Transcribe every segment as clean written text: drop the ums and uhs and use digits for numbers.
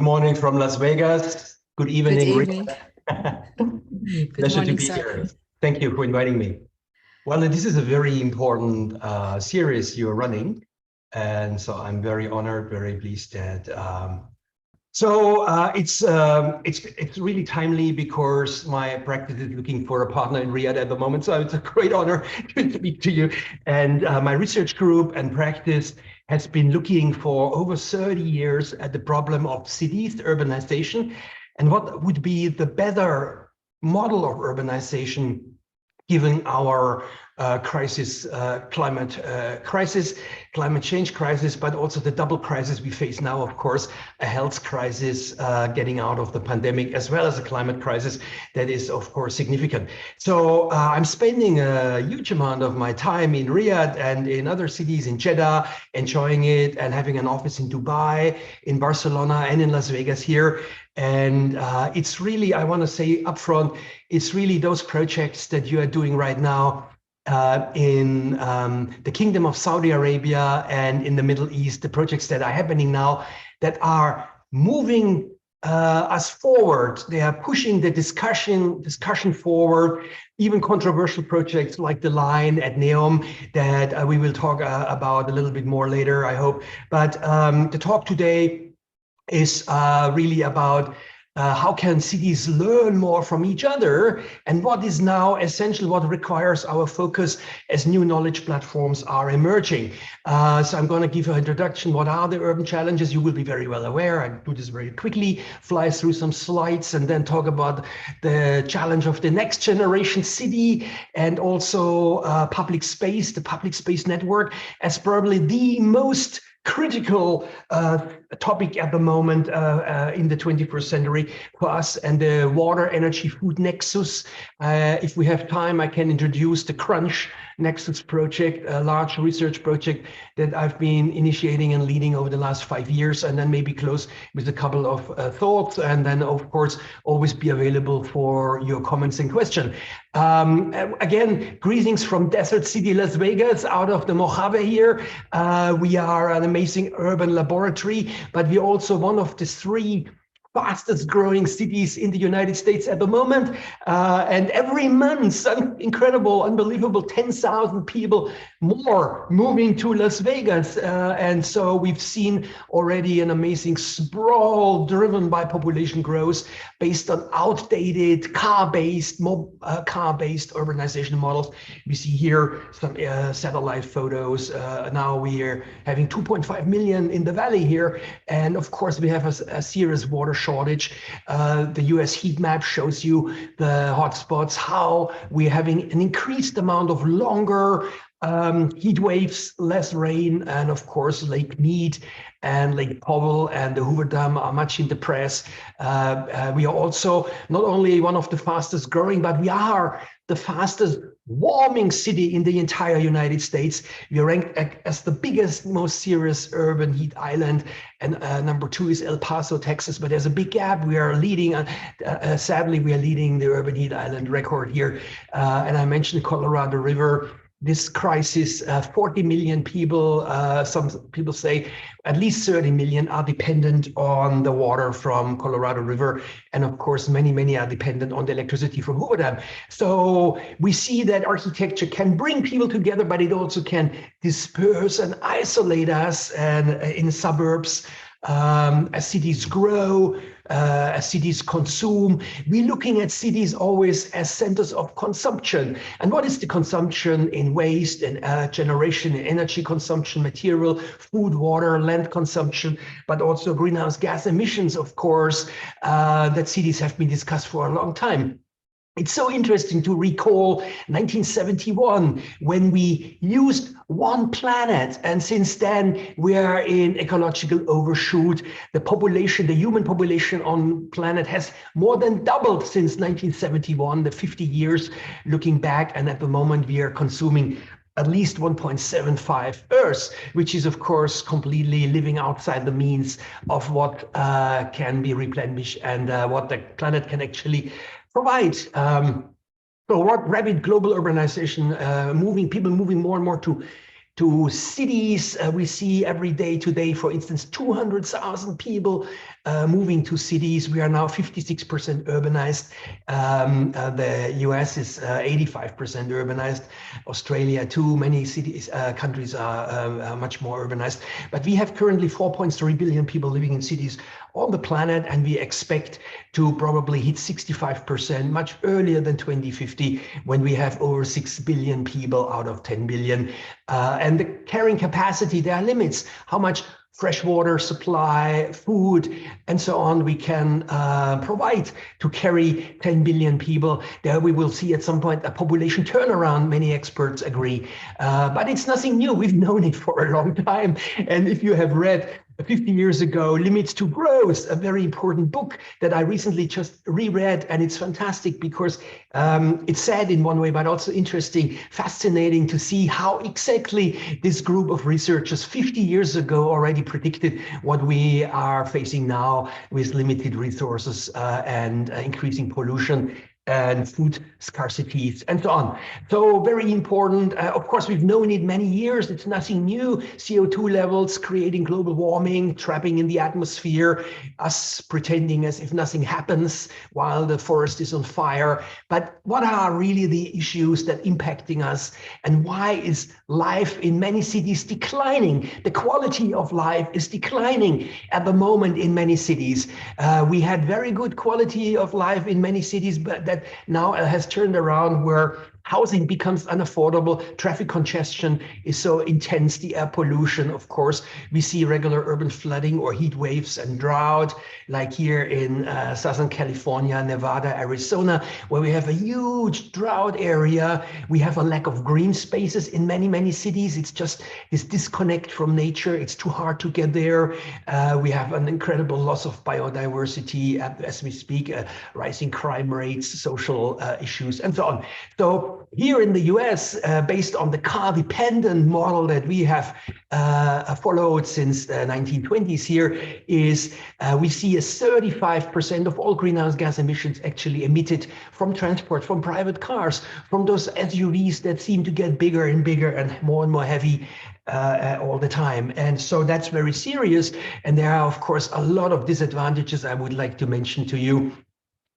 Good morning from Las Vegas. Good evening. Good evening. Pleasure to be here. Thank you for inviting me. Well, this is a very important series you're running, and so I'm very honored, very pleased that. It's really timely because my practice is looking for a partner in Riyadh at the moment. So it's a great honor to speak to you. And my research group and practice has been looking for over 30 years at the problem of cities, urbanization, and what would be the better model of urbanization given our climate change crisis, but also the double crisis we face now, of course, a health crisis getting out of the pandemic, as well as a climate crisis that is, of course, significant. So I'm spending a huge amount of my time in Riyadh and in other cities, in Jeddah, enjoying it, and having an office in Dubai, in Barcelona, and in Las Vegas here. And it's really, I want to say upfront, it's really those projects that you are doing right now in the Kingdom of Saudi Arabia and in the Middle East, the projects that are happening now that are moving us forward. They are pushing the discussion forward, even controversial projects like the line at Neom that we will talk about a little bit more later, I hope. But the talk today is really about how can cities learn more from each other, and what is now essential, what requires our focus as new knowledge platforms are emerging. So I'm going to give an introduction. What are the urban challenges? You will be very well aware. I do this very quickly, fly through some slides, and then talk about the challenge of the next generation city, and also public space, the public space network, as probably the most critical topic at the moment in the 21st century for us, and the water, energy, food nexus. If we have time, I can introduce the Crunch Nexus project, a large research project that I've been initiating and leading over the last 5 years, and then maybe close with a couple of thoughts, and then of course always be available for your comments and questions. Again, greetings from Desert City, Las Vegas, out of the Mojave here. We are an amazing urban laboratory, but we're also one of the 3 fastest growing cities in the United States at the moment. And every month, incredible, unbelievable, 10,000 people more moving to Las Vegas. And so we've seen already an amazing sprawl driven by population growth based on outdated car-based urbanization models. We see here some satellite photos. Now we are having 2.5 million in the valley here. And of course, we have a serious water shortage. The US heat map shows you the hotspots, how we're having an increased amount of longer heat waves, less rain, and of course Lake Mead and Lake Powell and the Hoover Dam are much in the press. We are also not only one of the fastest growing, but we are the fastest warming city in the entire United States. We are ranked as the biggest, most serious urban heat island, and number 2 is El Paso, Texas, but there's a big gap. We are leading, sadly, we are leading the urban heat island record here. And I mentioned the Colorado River. This crisis, 40 million people, some people say at least 30 million are dependent on the water from Colorado River. And of course, many, many are dependent on the electricity from Hoover Dam. So we see that architecture can bring people together, but it also can disperse and isolate us and in suburbs. As cities grow, as cities consume, we're looking at cities always as centers of consumption. And what is the consumption in waste and generation and energy consumption, material, food, water, land consumption, but also greenhouse gas emissions, of course, that cities have been discussed for a long time. It's so interesting to recall 1971 when we used one planet, and since then we are in ecological overshoot. The population, the human population on planet has more than doubled since 1971, the 50 years looking back, and at the moment we are consuming at least 1.75 Earths, which is of course completely living outside the means of what can be replenished and what the planet can actually provide. So what rapid global urbanization, people moving more and more to cities. We see every day today, for instance, 200,000 people moving to cities. We are now 56% urbanized. The US is 85% urbanized. Australia too, many cities, countries are much more urbanized. But we have currently 4.3 billion people living in cities on the planet, and we expect to probably hit 65% much earlier than 2050, when we have over 6 billion people out of 10 billion. And the carrying capacity, there are limits. How much fresh water supply, food, and so on we can provide to carry 10 billion people. There we will see at some point a population turnaround, many experts agree. But it's nothing new. We've known it for a long time. And if you have read 50 years ago, Limits to Growth, a very important book that I recently just reread, and it's fantastic because it's sad in one way, but also interesting, fascinating to see how exactly this group of researchers 50 years ago already predicted what we are facing now with limited resources and increasing pollution and food scarcities and so on. So very important. Of course, we've known it many years. It's nothing new. CO2 levels creating global warming, trapping in the atmosphere, us pretending as if nothing happens while the forest is on fire. But what are really the issues that impacting us, and why is life in many cities declining? The quality of life is declining at the moment in many cities. We had very good quality of life in many cities, but that now has turned around where housing becomes unaffordable, traffic congestion is so intense, the air pollution, of course. We see regular urban flooding or heat waves and drought, like here in Southern California, Nevada, Arizona, where we have a huge drought area. We have a lack of green spaces in many, many cities. It's just this disconnect from nature. It's too hard to get there. We have an incredible loss of biodiversity as we speak, rising crime rates, social issues, and so on. So here in the US, based on the car-dependent model that we have followed since the 1920s here, is we see a 35% of all greenhouse gas emissions actually emitted from transport, from private cars, from those SUVs that seem to get bigger and bigger and more heavy all the time. And so that's very serious. And there are, of course, a lot of disadvantages I would like to mention to you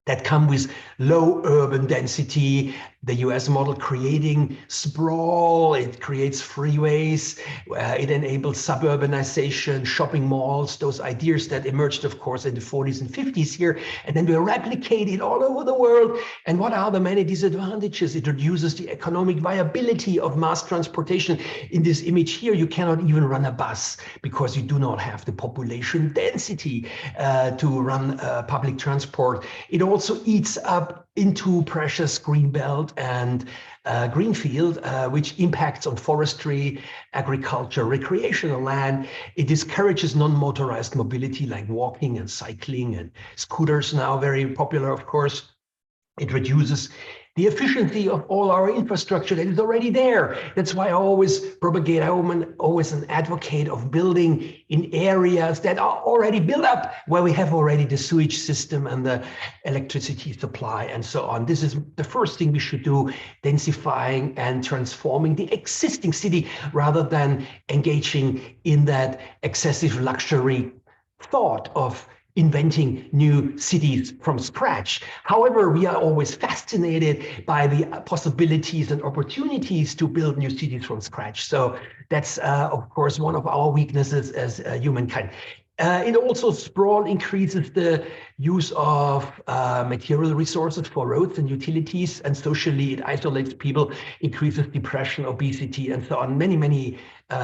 that come with low urban density, the US model creating sprawl, it creates freeways, it enables suburbanization, shopping malls, those ideas that emerged, of course, in the 40s and 50s here, and then we replicate it all over the world. And what are the many disadvantages? It reduces the economic viability of mass transportation. In this image here, you cannot even run a bus because you do not have the population density to run public transport. It also eats up into precious green belt and greenfield, which impacts on forestry, agriculture, recreational land. It discourages non-motorized mobility like walking and cycling, and scooters now very popular, of course. It reduces the efficiency of all our infrastructure that is already there. That's why I always propagate, I'm always an advocate of building in areas that are already built up, where we have already the sewage system and the electricity supply and so on. This is the first thing we should do, densifying and transforming the existing city rather than engaging in that excessive luxury thought of inventing new cities from scratch. However, we are always fascinated by the possibilities and opportunities to build new cities from scratch. So that's, of course, one of our weaknesses as humankind. It also, sprawl increases the use of material resources for roads and utilities, and socially it isolates people, increases depression, obesity, and so on. Many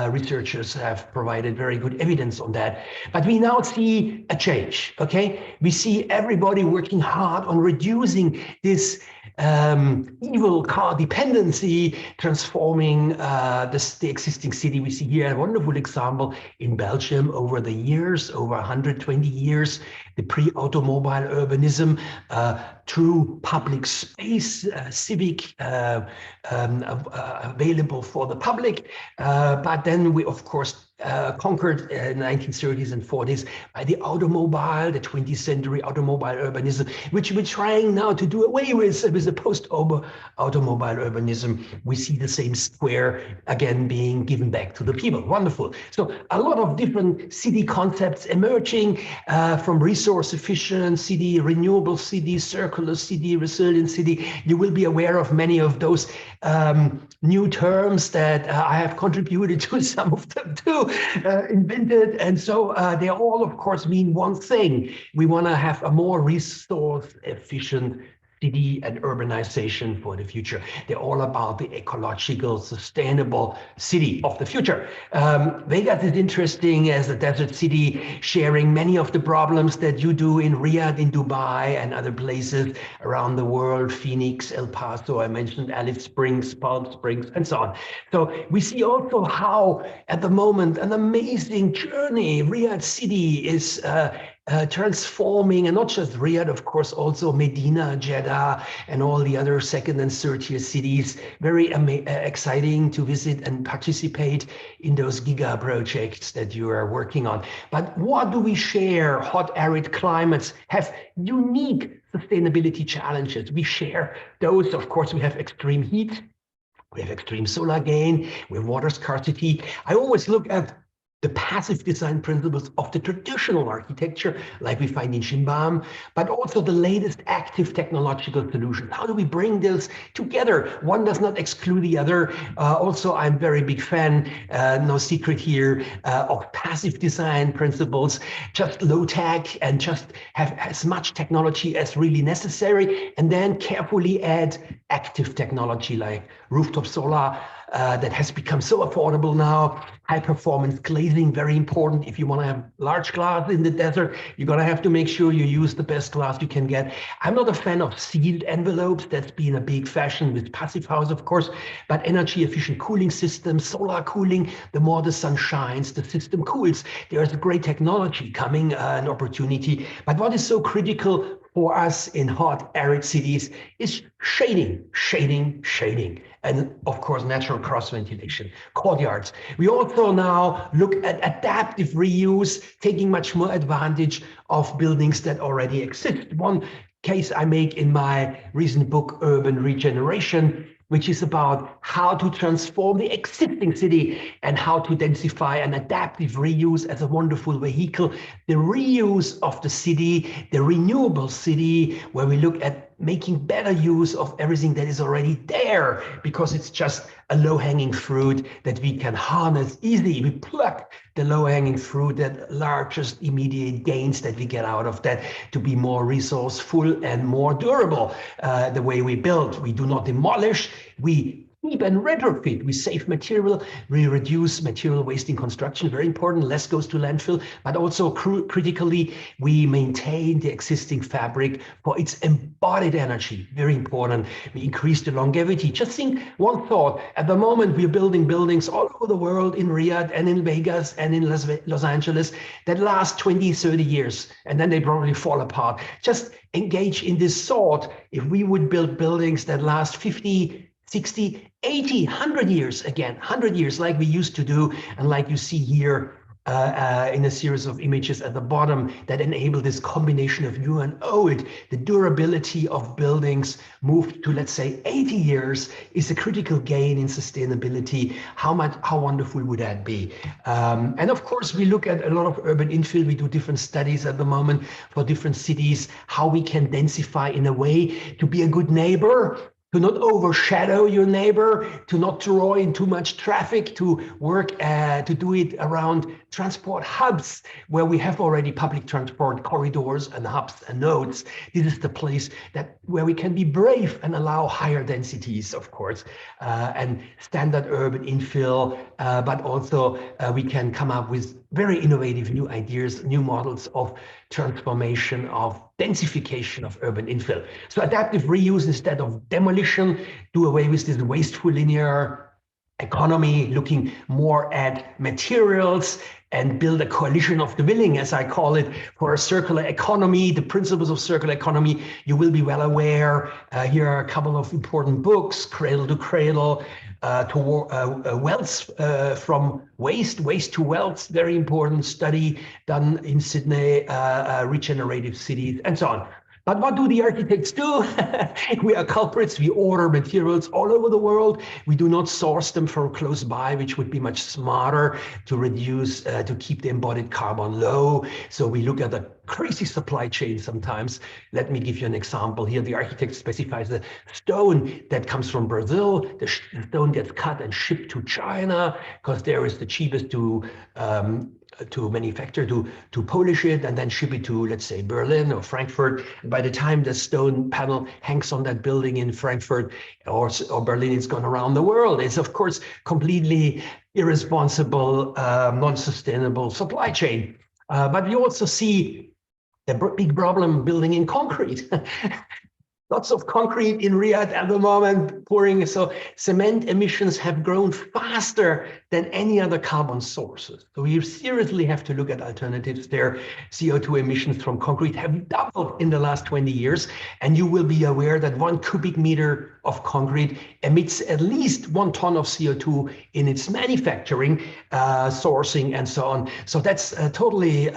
researchers have provided very good evidence on that. But we now see a change, okay? We see everybody working hard on reducing this evil car dependency, transforming the existing city. We see here a wonderful example in Belgium over the years, over 120 years, the pre-automobile urbanism, true public space, civic, available for the public. But then we, of course, conquered in the 1930s and 40s by the automobile, the 20th century automobile urbanism, which we're trying now to do away with the post-automobile urbanism. We see the same square again being given back to the people. Wonderful. So a lot of different city concepts emerging from resource efficient city, renewable city, circular city, resilient city. You will be aware of many of those new terms that I have contributed to, some of them too, invented. And so they all, of course, mean one thing. We want to have a more resource efficient city and urbanization for the future. They're all about the ecological, sustainable city of the future. Vegas is interesting as a desert city, sharing many of the problems that you do in Riyadh, in Dubai, and other places around the world, Phoenix, El Paso, I mentioned Alice Springs, Palm Springs, and so on. So we see also how, at the moment, an amazing journey. Riyadh city is transforming, and not just Riyadh, of course, also Medina, Jeddah, and all the other second and third tier cities. Very exciting to visit and participate in those giga projects that you are working on. But what do we share? Hot, arid climates have unique sustainability challenges. We share those. Of course, we have extreme heat. We have extreme solar gain. We have water scarcity. I always look at the passive design principles of the traditional architecture, like we find in Shimbam, but also the latest active technological solutions. How do we bring those together? One does not exclude the other. Also, I'm very big fan, no secret here, of passive design principles, just low tech and just have as much technology as really necessary, and then carefully add active technology like rooftop solar, that has become so affordable now. High performance glazing, very important. If you want to have large glass in the desert, you're going to have to make sure you use the best glass you can get. I'm not a fan of sealed envelopes. That's been a big fashion with passive house, of course, but energy efficient cooling systems, solar cooling, the more the sun shines, the system cools. There's a great technology coming, an opportunity. But what is so critical for us in hot, arid cities is shading, shading, shading. And of course, natural cross ventilation, courtyards. We also now look at adaptive reuse, taking much more advantage of buildings that already exist. One case I make in my recent book, Urban Regeneration, which is about how to transform the existing city and how to densify an adaptive reuse as a wonderful vehicle. The reuse of the city, the renewable city, where we look at making better use of everything that is already there, because it's just a low-hanging fruit that we can harness easily. We pluck the low-hanging fruit, that largest immediate gains that we get out of that, to be more resourceful and more durable. The way we build, we do not demolish, we keep and retrofit. We save material, we reduce material waste in construction, very important, less goes to landfill, but also critically, we maintain the existing fabric for its embodied energy, very important. We increase the longevity. Just think one thought, at the moment we're building buildings all over the world, in Riyadh and in Vegas and in Los Angeles, that last 20, 30 years, and then they probably fall apart. Just engage in this thought. If we would build buildings that last 50, 60, 80, 100 years, again, 100 years, like we used to do, and like you see here in a series of images at the bottom, that enable this combination of new and old. The durability of buildings moved to, let's say, 80 years is a critical gain in sustainability. How wonderful would that be? And of course, we look at a lot of urban infill. We do different studies at the moment for different cities, how we can densify in a way to be a good neighbor, to not overshadow your neighbor, to not draw in too much traffic, to work to do it around transport hubs where we have already public transport corridors and hubs and nodes. This is the place where we can be brave and allow higher densities, of course, and standard urban infill, but also we can come up with very innovative new ideas, new models of transformation, of densification of urban infill. So adaptive reuse instead of demolition, do away with this wasteful linear economy, looking more at materials and build a coalition of the willing, as I call it, for a circular economy, the principles of circular economy. You will be well aware. Here are a couple of important books: Cradle to Cradle, Wealth from Waste to Wealth, very important study done in Sydney, regenerative cities, and so on. But what do the architects do? We are culprits. We order materials all over the world. We do not source them from close by, which would be much smarter to reduce, to keep the embodied carbon low. So we look at a crazy supply chain sometimes. Let me give you an example here. The architect specifies the stone that comes from Brazil. The stone gets cut and shipped to China because there is the cheapest to manufacture, to polish it and then ship it to, let's say, Berlin or Frankfurt. By the time the stone panel hangs on that building in Frankfurt or Berlin, it's gone around the world. It's, of course, completely irresponsible, non-sustainable supply chain. But we also see a big problem building in concrete. Lots of concrete in Riyadh at the moment pouring. So cement emissions have grown faster than any other carbon sources. So we seriously have to look at alternatives there. CO2 emissions from concrete have doubled in the last 20 years. And you will be aware that 1 cubic meter of concrete emits at least 1 ton of CO2 in its manufacturing, sourcing, and so on. So that's totally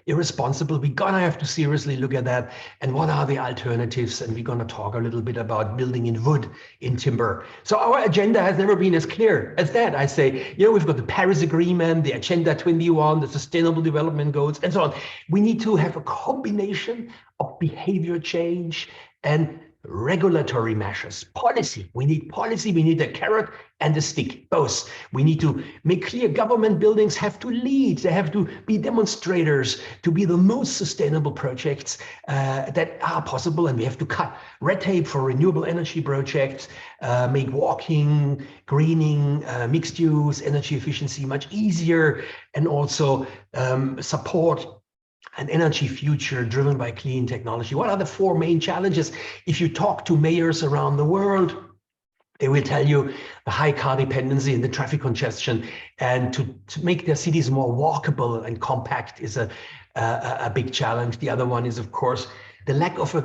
irresponsible. We're gonna have to seriously look at that. And what are the alternatives? And we're gonna talk a little bit about building in wood, in timber. So our agenda has never been as clear as that. I say, you know, we've got the Paris Agreement, the Agenda 21, the Sustainable Development Goals, and so on. We need to have a combination of behavior change and regulatory measures, policy. We need policy, we need a carrot and a stick, both. We need to make clear government buildings have to lead, they have to be demonstrators to be the most sustainable projects that are possible, and we have to cut red tape for renewable energy projects, make walking, greening, mixed use, energy efficiency much easier, and also support an energy future driven by clean technology. What are the 4 main challenges? If you talk to mayors around the world, they will tell you the high car dependency and the traffic congestion, and to make their cities more walkable and compact is a big challenge. The other one is, of course, the lack of a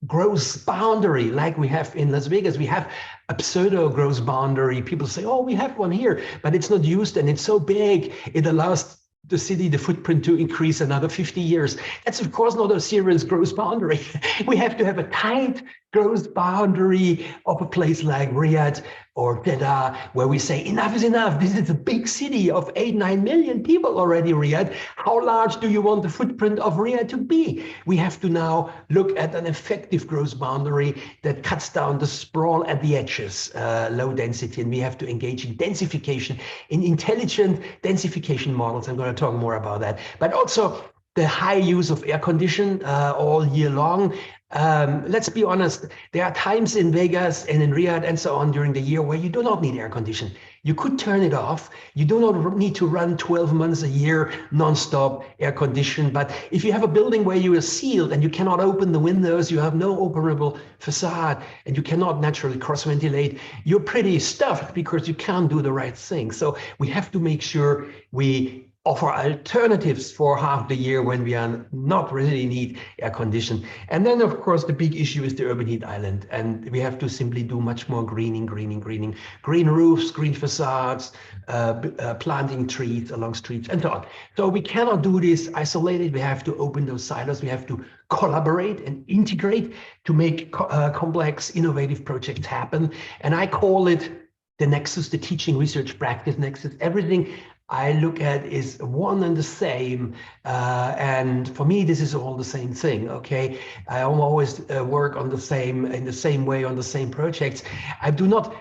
growth boundary like we have in Las Vegas. We have a pseudo growth boundary. People say, oh, we have one here, but it's not used and it's so big, it allows the city, the footprint to increase another 50 years. That's of course not a serious growth boundary. We have to have a tight growth boundary of a place like Riyadh or Jeddah, where we say enough is enough. This is a big city of 8-9 million people already, Riyadh. How large do you want the footprint of Riyadh to be? We have to now look at an effective growth boundary that cuts down the sprawl at the edges, low density, and we have to engage in densification, in intelligent densification models. I'm going to talk more about that, but also the high use of air condition all year long. Let's be honest, there are times in Vegas and in Riyadh and so on during the year where you do not need air condition. You could turn it off. You do not need to run 12 months a year non-stop air condition. But if you have a building where you are sealed and you cannot open the windows, you have no operable facade, and you cannot naturally cross-ventilate, you're pretty stuffed because you can't do the right thing. So we have to make sure we offer alternatives for half the year when we are not really need air condition. And then, of course, the big issue is the urban heat island. And we have to simply do much more greening, green roofs, green facades, planting trees along streets, and so on. So we cannot do this isolated. We have to open those silos. We have to collaborate and integrate to make complex, innovative projects happen. And I call it the nexus, the teaching, research, practice nexus. Everything I look at is one and the same, and for me this is all the same thing. Okay, I always work on in the same way on the same projects. I do not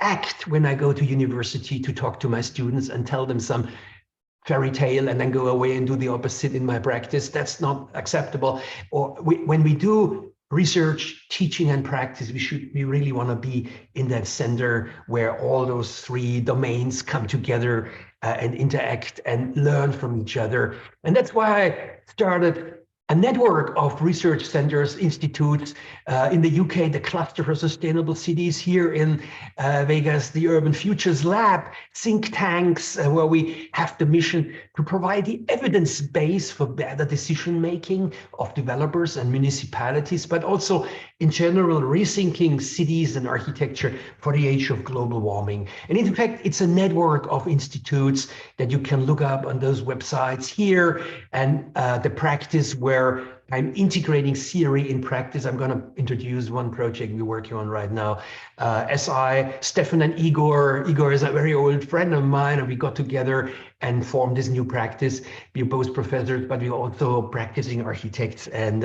act when I go to university to talk to my students and tell them some fairy tale and then go away and do the opposite in my practice. That's not acceptable. Or when we do research, teaching, and practice, we really want to be in that center where all those 3 domains come together and interact and learn from each other. And that's why I started a network of research centers, institutes. In the UK, the Cluster for Sustainable Cities. Here in Vegas, the Urban Futures Lab, think tanks where we have the mission to provide the evidence base for better decision making of developers and municipalities, but also in general rethinking cities and architecture for the age of global warming. And in fact, it's a network of institutes that you can look up on those websites here, and the practice where I'm integrating theory in practice. I'm going to introduce one project we're working on right now. Steffen and Igor. Igor is a very old friend of mine, and we got together and formed this new practice. We're both professors, but we're also practicing architects. And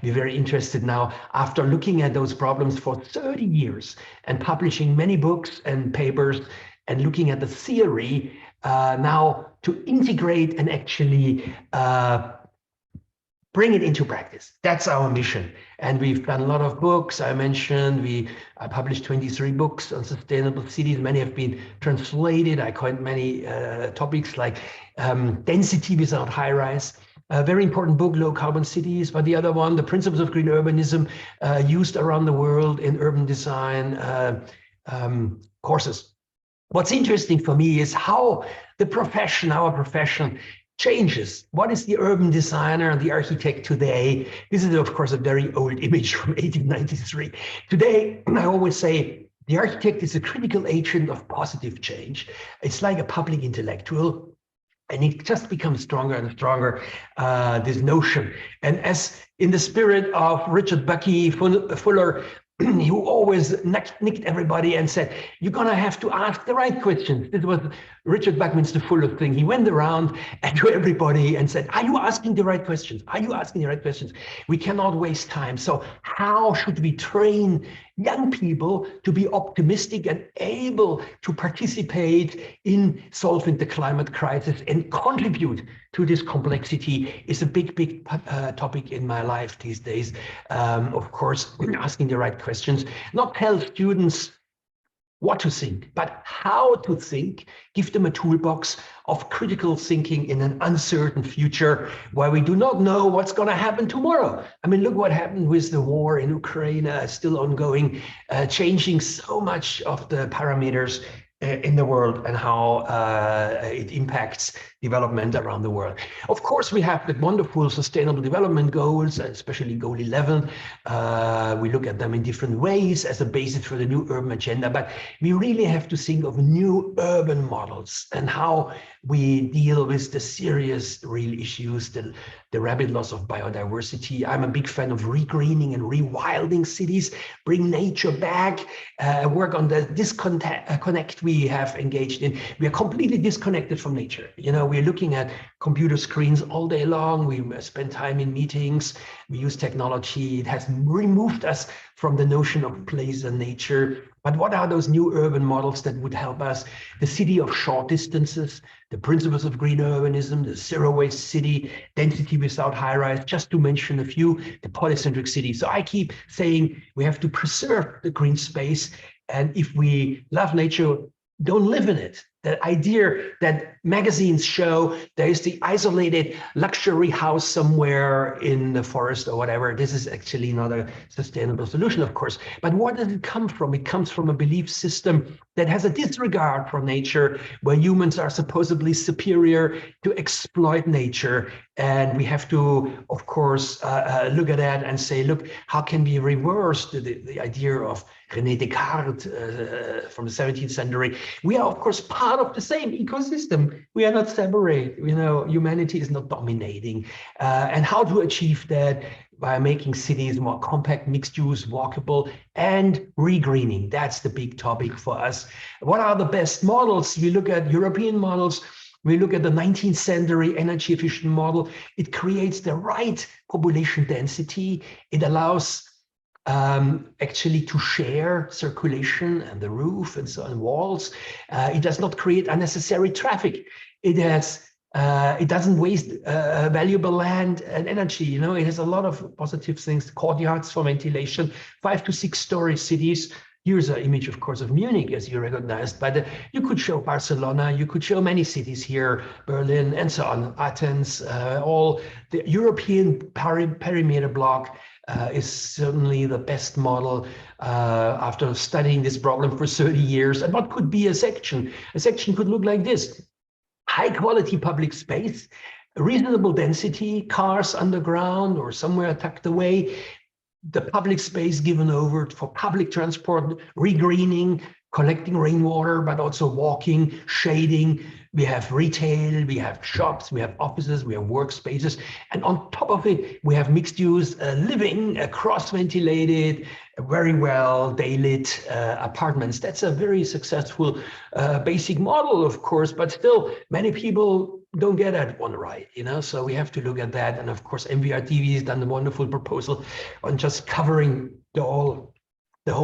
we're very interested now, after looking at those problems for 30 years and publishing many books and papers and looking at the theory, now to integrate and actually bring it into practice. That's our mission. And we've done a lot of books. I mentioned I published 23 books on sustainable cities. Many have been translated. I coined many topics like density without high rise. A very important book, Low Carbon Cities. But the other one, The Principles of Green Urbanism, used around the world in urban design courses. What's interesting for me is how the profession, our profession, changes. What is the urban designer and the architect today? This is, of course, a very old image from 1893. Today, I always say the architect is a critical agent of positive change. It's like a public intellectual, and it just becomes stronger and stronger, this notion. And as in the spirit of Richard Buckey Fuller, who always nicked everybody and said, you're going to have to ask the right questions. This was Richard Buckminster Fuller thing. He went around and to everybody and said, are you asking the right questions? Are you asking the right questions? We cannot waste time. So how should we train young people to be optimistic and able to participate in solving the climate crisis and contribute to this complexity is a big topic in my life these days. Of course, asking the right questions, not tell students what to think, but how to think, give them a toolbox of critical thinking in an uncertain future where we do not know what's going to happen tomorrow. I mean, look what happened with the war in Ukraine, still ongoing, changing so much of the parameters in the world and how it impacts development around the world. Of course, we have the wonderful sustainable development goals, especially goal 11. We look at them in different ways as a basis for the new urban agenda, but we really have to think of new urban models and how we deal with the serious real issues, the rapid loss of biodiversity. I'm a big fan of regreening and rewilding cities, bring nature back, work on the disconnect we have engaged in. We are completely disconnected from nature. You know, we're looking at computer screens all day long. We spend time in meetings. We use technology. It has removed us from the notion of place and nature. But what are those new urban models that would help us? The city of short distances, the principles of green urbanism, the zero waste city, density without high rise, just to mention a few, the polycentric city. So I keep saying we have to preserve the green space. And if we love nature, don't live in it. The idea that magazines show there is the isolated luxury house somewhere in the forest or whatever, this is actually not a sustainable solution, of course. But where does it come from? It comes from a belief system that has a disregard for nature, where humans are supposedly superior to exploit nature. And we have to, of course, look at that and say, look, how can we reverse the idea of René Descartes from the 17th century? We are, of course, part of the same ecosystem. We are not separate. You know, humanity is not dominating. And how to achieve that? By making cities more compact, mixed use, walkable, and regreening. That's the big topic for us. What are the best models? We look at European models. We look at the 19th century energy efficient model. It creates the right population density. It allows actually to share circulation and the roof and so on, walls. It does not create unnecessary traffic. It doesn't waste valuable land and energy. You know, it has a lot of positive things. Courtyards for ventilation, 5 to 6 story cities. Here's an image, of course, of Munich, as you recognized, but you could show Barcelona, you could show many cities here, Berlin, and so on, Athens, all the European perimeter block is certainly the best model after studying this problem for 30 years. And what could be a section? A section could look like this: high quality public space, reasonable density, cars underground or somewhere tucked away, the public space given over for public transport, regreening, collecting rainwater, but also walking, shading. We have retail, we have shops, we have offices, we have workspaces. And on top of it, we have mixed use living, cross-ventilated, very well daylit apartments. That's a very successful basic model, of course, but still many people don't get that one right, you know, so we have to look at that. And of course, MVRTV has done a wonderful proposal on just covering the whole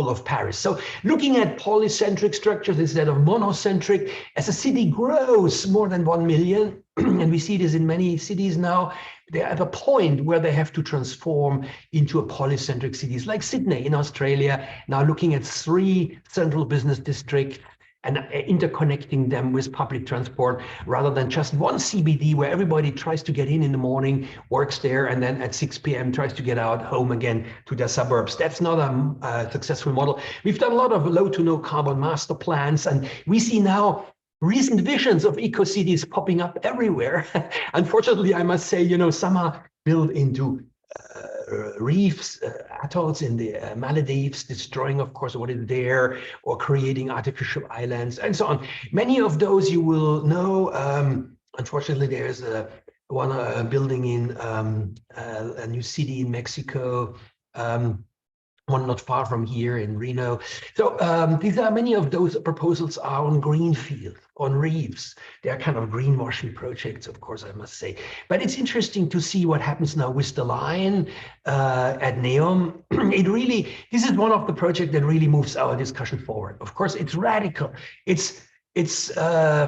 of Paris. So looking at polycentric structures instead of monocentric, as a city grows more than 1 million, and we see this in many cities now, they're at a point where they have to transform into a polycentric cities, like Sydney in Australia, now looking at 3 central business districts and interconnecting them with public transport, rather than just one CBD where everybody tries to get in the morning, works there, and then at 6 p.m. tries to get out home again to their suburbs. That's not a successful model. We've done a lot of low to no carbon master plans, and we see now recent visions of eco-cities popping up everywhere. Unfortunately, I must say, you know, some are built into reefs, atolls in the Maldives, destroying, of course, what is there, or creating artificial islands, and so on. Many of those you will know. Unfortunately, there's one building in a new city in Mexico, one not far from here in Reno. So these are many of those proposals are on greenfield, on reefs. They are kind of greenwashing projects, of course, I must say. But it's interesting to see what happens now with the line at Neom. This is one of the projects that really moves our discussion forward. Of course, it's radical. It's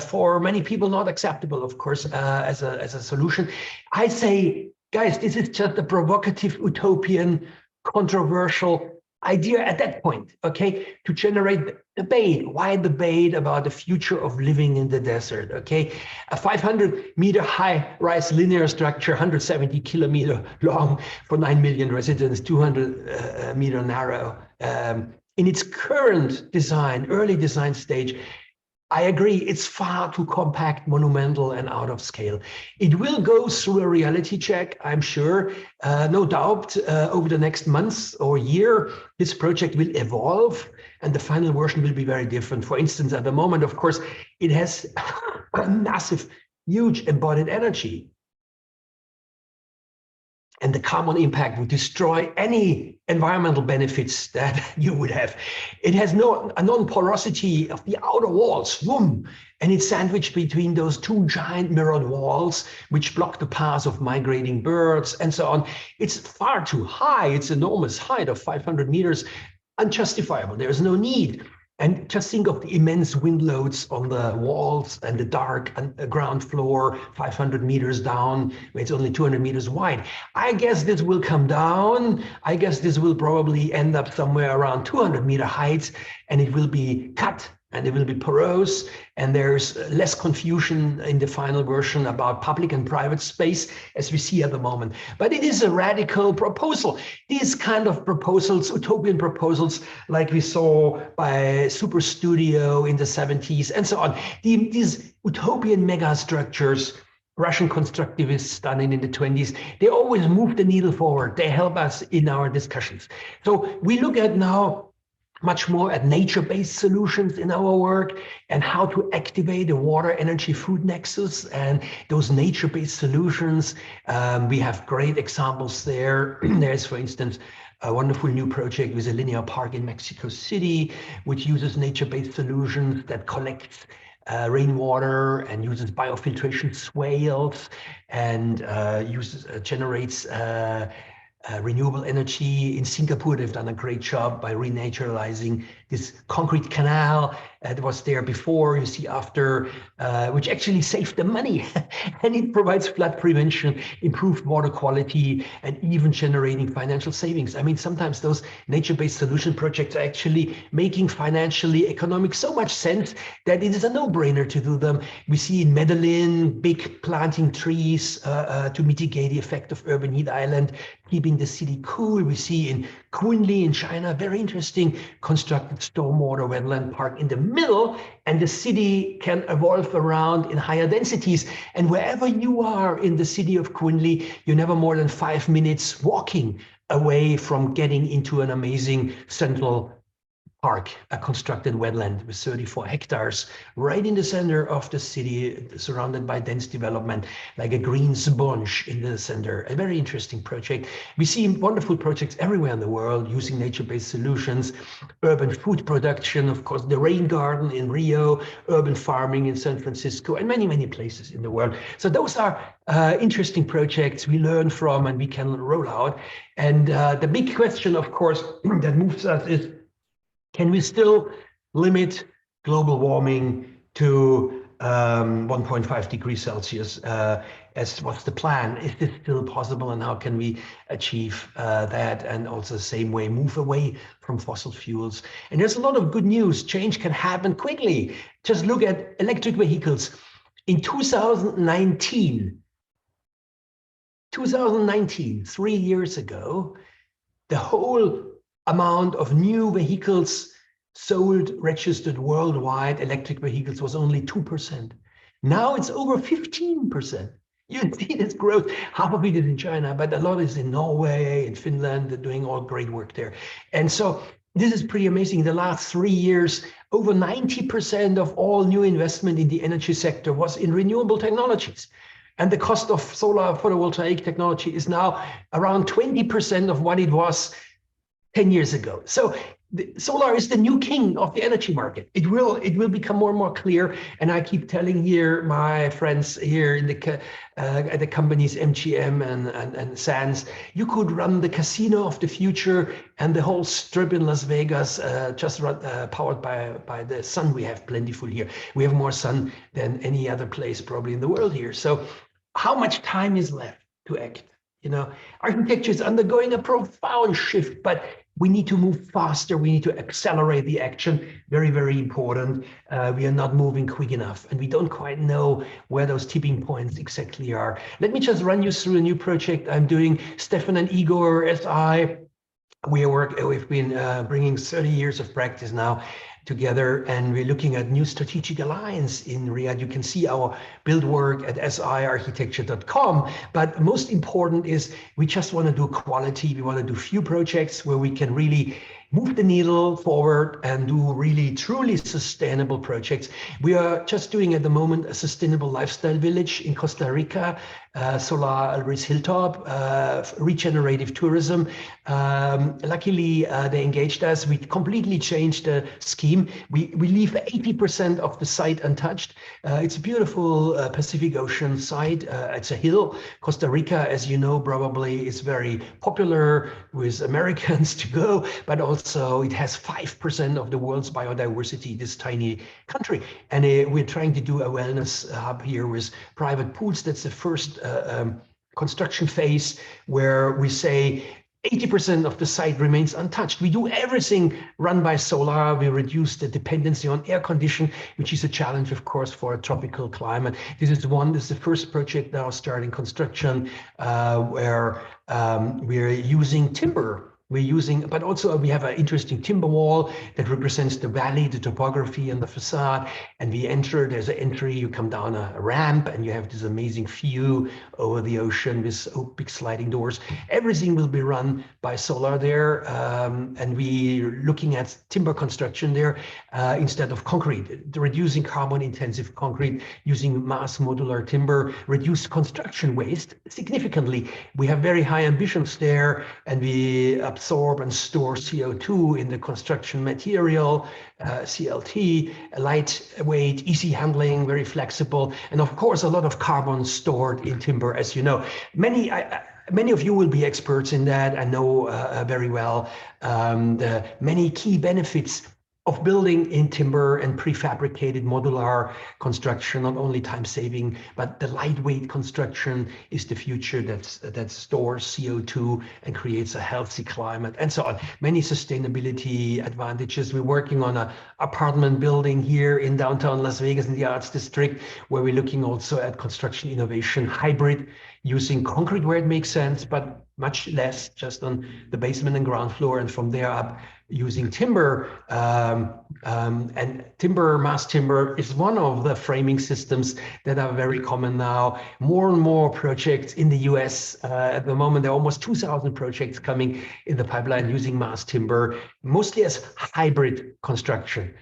for many people not acceptable, of course, as a solution. I say, guys, this is just a provocative, utopian, controversial idea at that point, okay, to generate debate. Why debate about the future of living in the desert, okay? A 500-meter high-rise linear structure, 170 kilometer long for 9 million residents, 200 meter narrow. In its current design, early design stage, I agree, it's far too compact, monumental, and out of scale. It will go through a reality check, I'm sure. No doubt, over the next months or year, this project will evolve, and the final version will be very different. For instance, at the moment, of course, it has a massive, huge embodied energy. And the carbon impact would destroy any environmental benefits that you would have. It has a non-porosity of the outer walls, boom, and it's sandwiched between those 2 giant mirrored walls, which block the paths of migrating birds and so on. It's far too high. It's enormous height of 500 meters, unjustifiable. There's no need. And just think of the immense wind loads on the walls and the dark ground floor, 500 meters down, where it's only 200 meters wide. I guess this will come down. I guess this will probably end up somewhere around 200-meter heights, and it will be cut, and it will be porous, and there's less confusion in the final version about public and private space as we see at the moment. But it is a radical proposal. These kind of proposals, utopian proposals, like we saw by Super Studio in the 70s and so on, these utopian megastructures, Russian constructivists done it in the 20s, they always move the needle forward. They help us in our discussions. So we look at now much more at nature-based solutions in our work, and how to activate the water, energy, food nexus, and those nature-based solutions. We have great examples there. There's, for instance, a wonderful new project with a linear park in Mexico City, which uses nature-based solutions that collects rainwater and uses biofiltration swales and generates renewable energy. In Singapore, they've done a great job by renaturalizing this concrete canal that was there before, you see after, which actually saved them money. And it provides flood prevention, improved water quality, and even generating financial savings. I mean, sometimes those nature-based solution projects are actually making financially economic so much sense that it is a no-brainer to do them. We see in Medellin, big planting trees to mitigate the effect of urban heat island, keeping the city cool. We see in Kunli in China, very interesting, constructed stormwater wetland park in the middle, and the city can evolve around in higher densities. And wherever you are in the city of Kunli, you're never more than 5 minutes walking away from getting into an amazing central park, a constructed wetland with 34 hectares right in the center of the city, surrounded by dense development, like a green sponge in the center. A very interesting project. We see wonderful projects everywhere in the world using nature-based solutions, urban food production, of course, the rain garden in Rio, urban farming in San Francisco, and many, many places in the world. So those are interesting projects we learn from and we can roll out. And the big question, of course, that moves us is, can we still limit global warming to 1.5 degrees Celsius as what's the plan? Is this still possible, and how can we achieve that, and also the same way move away from fossil fuels? And there's a lot of good news. Change can happen quickly. Just look at electric vehicles. In 2019, 3 years ago, the whole amount of new vehicles sold, registered worldwide, electric vehicles, was only 2%. Now it's over 15%. You see this growth. Half of it is in China, but a lot is in Norway, in Finland. They're doing all great work there. And so this is pretty amazing. In the last 3 years, over 90% of all new investment in the energy sector was in renewable technologies. And the cost of solar photovoltaic technology is now around 20% of what it was 10 years ago. So solar is the new king of the energy market. It will become more and more clear. And I keep telling here my friends here in at the companies MGM and Sands, you could run the casino of the future and the whole strip in Las Vegas just powered by the sun we have plentiful here. We have more sun than any other place probably in the world here. So how much time is left to act? You know, architecture is undergoing a profound shift, but we need to move faster. We need to accelerate the action. Very, very important. We are not moving quick enough, and we don't quite know where those tipping points exactly are. Let me just run you through a new project I'm doing. Steffen and Igor, SI, we've been bringing 30 years of practice now together, and we're looking at new strategic alliance in Riyadh. You can see our build work at siarchitecture.com, but most important is we just want to do quality. We want to do few projects where we can really move the needle forward and do really truly sustainable projects. We are just doing at the moment a sustainable lifestyle village in Costa Rica, Solar Alvarez Hilltop, regenerative tourism. Luckily, they engaged us. We completely changed the scheme. We leave 80% of the site untouched. It's a beautiful Pacific Ocean site. It's a hill. Costa Rica, as you know, probably is very popular with Americans to go, but also it has 5% of the world's biodiversity, this tiny country. And we're trying to do a wellness hub here with private pools. That's the first construction phase, where we say 80% of the site remains untouched. We do everything run by solar. We reduce the dependency on air condition, which is a challenge, of course, for a tropical climate. This is the first project now starting construction, where we're using timber. But also we have an interesting timber wall that represents the valley, the topography, and the facade. And there's an entry, you come down a ramp, and you have this amazing view over the ocean with big sliding doors. Everything will be run by solar there. And we're looking at timber construction there instead of concrete, reducing carbon-intensive concrete, using mass modular timber, reduce construction waste significantly. We have very high ambitions there, and we absorb and store CO2 in the construction material, CLT, lightweight, easy handling, very flexible, and of course a lot of carbon stored in timber, as you know. Many of you will be experts in that. I know very well the many key benefits of building in timber and prefabricated modular construction, not only time saving, but the lightweight construction is the future that stores CO2 and creates a healthy climate and so on. Many sustainability advantages. We're working on an apartment building here in downtown Las Vegas in the Arts District, where we're looking also at construction innovation, hybrid, using concrete where it makes sense, but much less just on the basement and ground floor, and from there up using timber. And timber, mass timber is one of the framing systems that are very common now. More and more projects in the US. At the moment, there are almost 2,000 projects coming in the pipeline using mass timber, mostly as hybrid construction.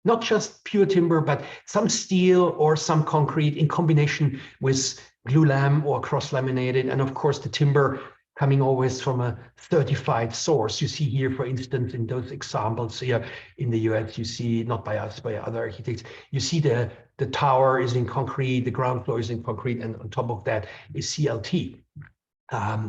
Not just pure timber, but some steel or some concrete in combination with glulam or cross-laminated. And of course, the timber coming always from a certified source. You see here, for instance, in those examples here in the US, you see, not by us, by other architects, you see the tower is in concrete, the ground floor is in concrete, and on top of that is CLT.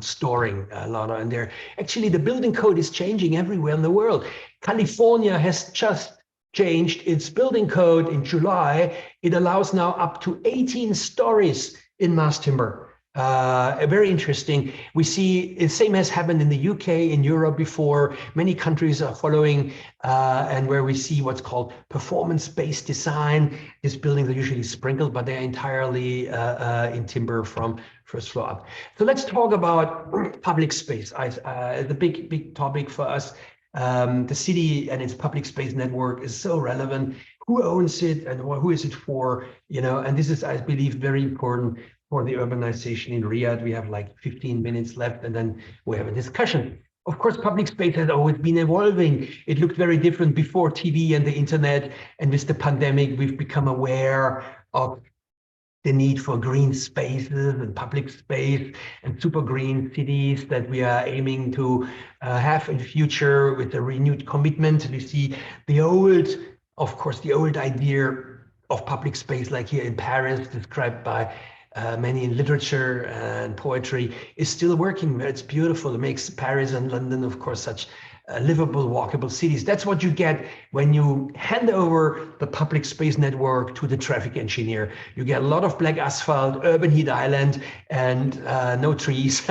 Storing a lot of, and there, actually the building code is changing everywhere in the world. California has just changed its building code in July. It allows now up to 18 stories in mass timber. Very interesting. We see the same has happened in the UK, in Europe before. Many countries are following, and where we see what's called performance-based design. These buildings are usually sprinkled, but they're entirely in timber from first floor up. So let's talk about public space. The big topic for us. The city and its public space network is so relevant. Who owns it and who is it for? You know, and this is, I believe, very important for the urbanization in Riyadh. We have like 15 minutes left, and then we have a discussion. Of course, public space has always been evolving. It looked very different before TV and the internet, and with the pandemic, we've become aware of the need for green spaces and public space and super green cities that we are aiming to have in the future with a renewed commitment. We see the old, of course, the old idea of public space, like here in Paris, described by many in literature and poetry, is still working. It's beautiful. It makes Paris and London, of course, such livable, walkable cities. That's what you get when you hand over the public space network to the traffic engineer. You get a lot of black asphalt, urban heat island, and no trees,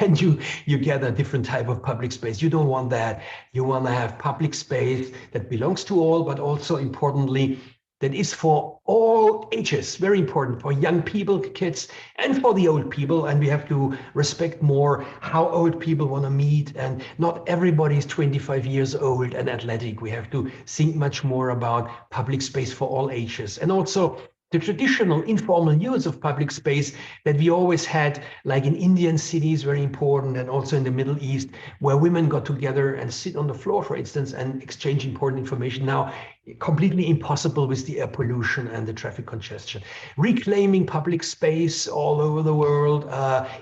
and you get a different type of public space. You don't want that. You want to have public space that belongs to all, but also importantly, that is for all ages, very important for young people, kids, and for the old people. And we have to respect more how old people want to meet. And not everybody is 25 years old and athletic. We have to think much more about public space for all ages. And also the traditional informal use of public space that we always had, like in Indian cities, very important, and also in the Middle East, where women got together and sit on the floor, for instance, and exchange important information. Now, completely impossible with the air pollution and the traffic congestion. Reclaiming public space all over the world,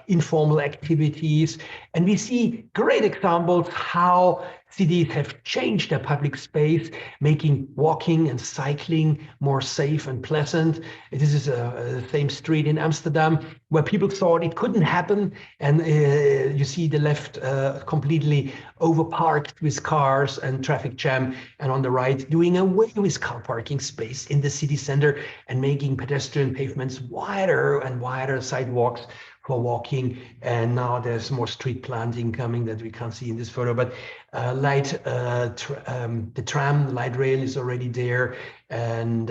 informal activities. And we see great examples how cities have changed their public space, making walking and cycling more safe and pleasant. This is the same street in Amsterdam where people thought it couldn't happen. And you see the left completely overparked with cars and traffic jam. And on the right, doing away with car parking space in the city center and making pedestrian pavements wider and wider, sidewalks for walking. And now there's more street planting coming that we can't see in this photo, but the tram, light rail is already there. And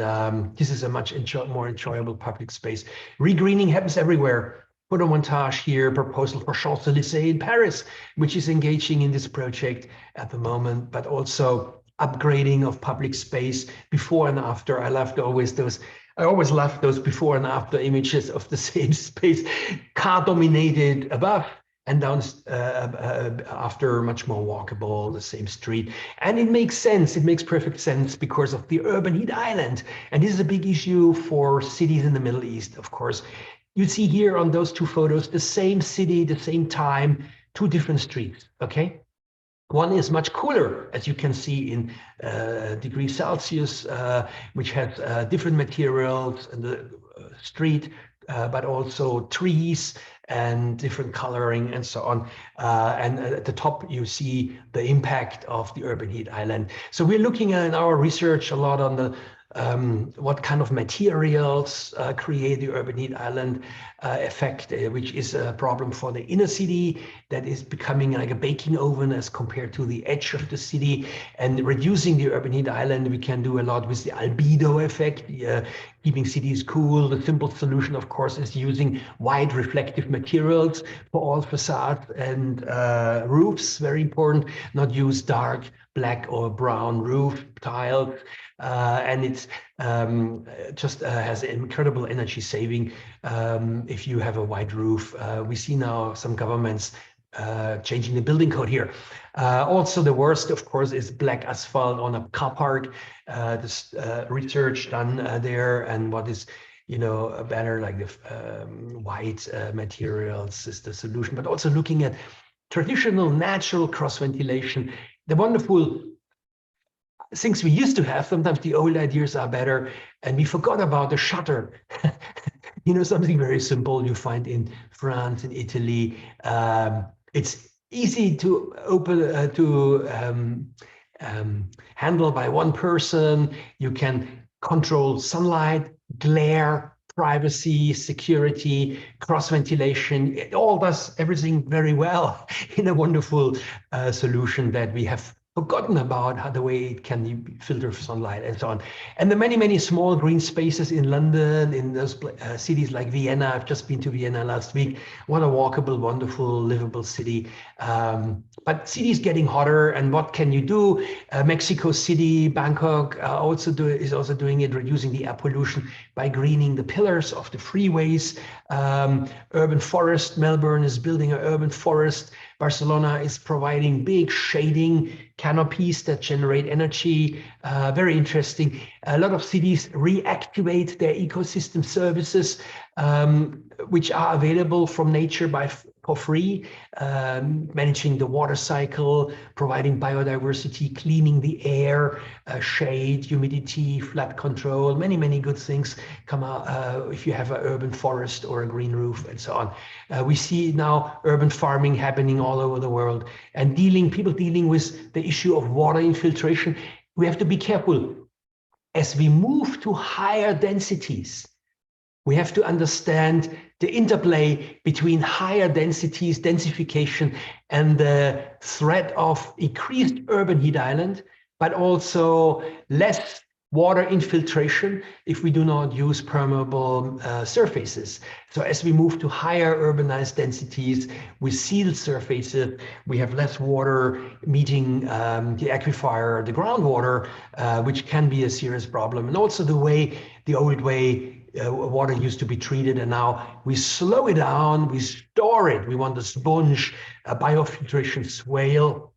this is a much more enjoyable public space. Regreening happens everywhere. Photomontage here, proposal for Champs-Élysées in Paris, which is engaging in this project at the moment, but also upgrading of public space before and after. I always love those before and after images of the same space, car dominated above and down after, much more walkable, the same street. And it makes sense, it makes perfect sense because of the urban heat island. And this is a big issue for cities in the Middle East, of course. You see here on those two photos, the same city, the same time, two different streets, okay? One is much cooler, as you can see in degrees Celsius, which has different materials in the street, but also trees and different coloring and so on. And at the top, you see the impact of the urban heat island. So we're looking at in our research a lot on the what kind of materials create the urban heat island effect, which is a problem for the inner city that is becoming like a baking oven as compared to the edge of the city. And reducing the urban heat island, we can do a lot with the albedo effect, keeping cities cool. The simple solution, of course, is using white reflective materials for all facades and roofs. Very important. Not use dark black or brown roof tiles. And it's just has incredible energy saving if you have a white roof. We see now some governments changing the building code here. Also, the worst, of course, is black asphalt on a car park. This research done there, and what is better, like the white materials is the solution, but also looking at traditional natural cross ventilation. The wonderful things we used to have, sometimes the old ideas are better, and we forgot about the shutter. Something very simple you find in France and Italy. It's easy to open, handle by one person. You can control sunlight, glare, privacy, security, cross ventilation. It all does everything very well in a wonderful solution that we have forgotten about, how the way it can filter sunlight and so on. And the many, many small green spaces in London, in those cities like Vienna. I've just been to Vienna last week. What a walkable, wonderful, livable city. But cities getting hotter, and what can you do? Mexico City, Bangkok is also doing it, reducing the air pollution by greening the pillars of the freeways. Urban forest, Melbourne is building an urban forest. Barcelona is providing big shading canopies that generate energy. Very interesting. A lot of cities reactivate their ecosystem services, which are available from nature for free, managing the water cycle, providing biodiversity, cleaning the air, shade, humidity, flood control, many, many good things come out if you have an urban forest or a green roof and so on. We see now urban farming happening all over the world, and people dealing with the issue of water infiltration. We have to be careful. As we move to higher densities, we have to understand the interplay between higher densities, densification, and the threat of increased urban heat island, but also less water infiltration if we do not use permeable surfaces. So as we move to higher urbanized densities with sealed surfaces, we have less water meeting the aquifer, the groundwater, which can be a serious problem. And also the old way water used to be treated, and now we slow it down, we store it. We want a sponge, a biofiltration swale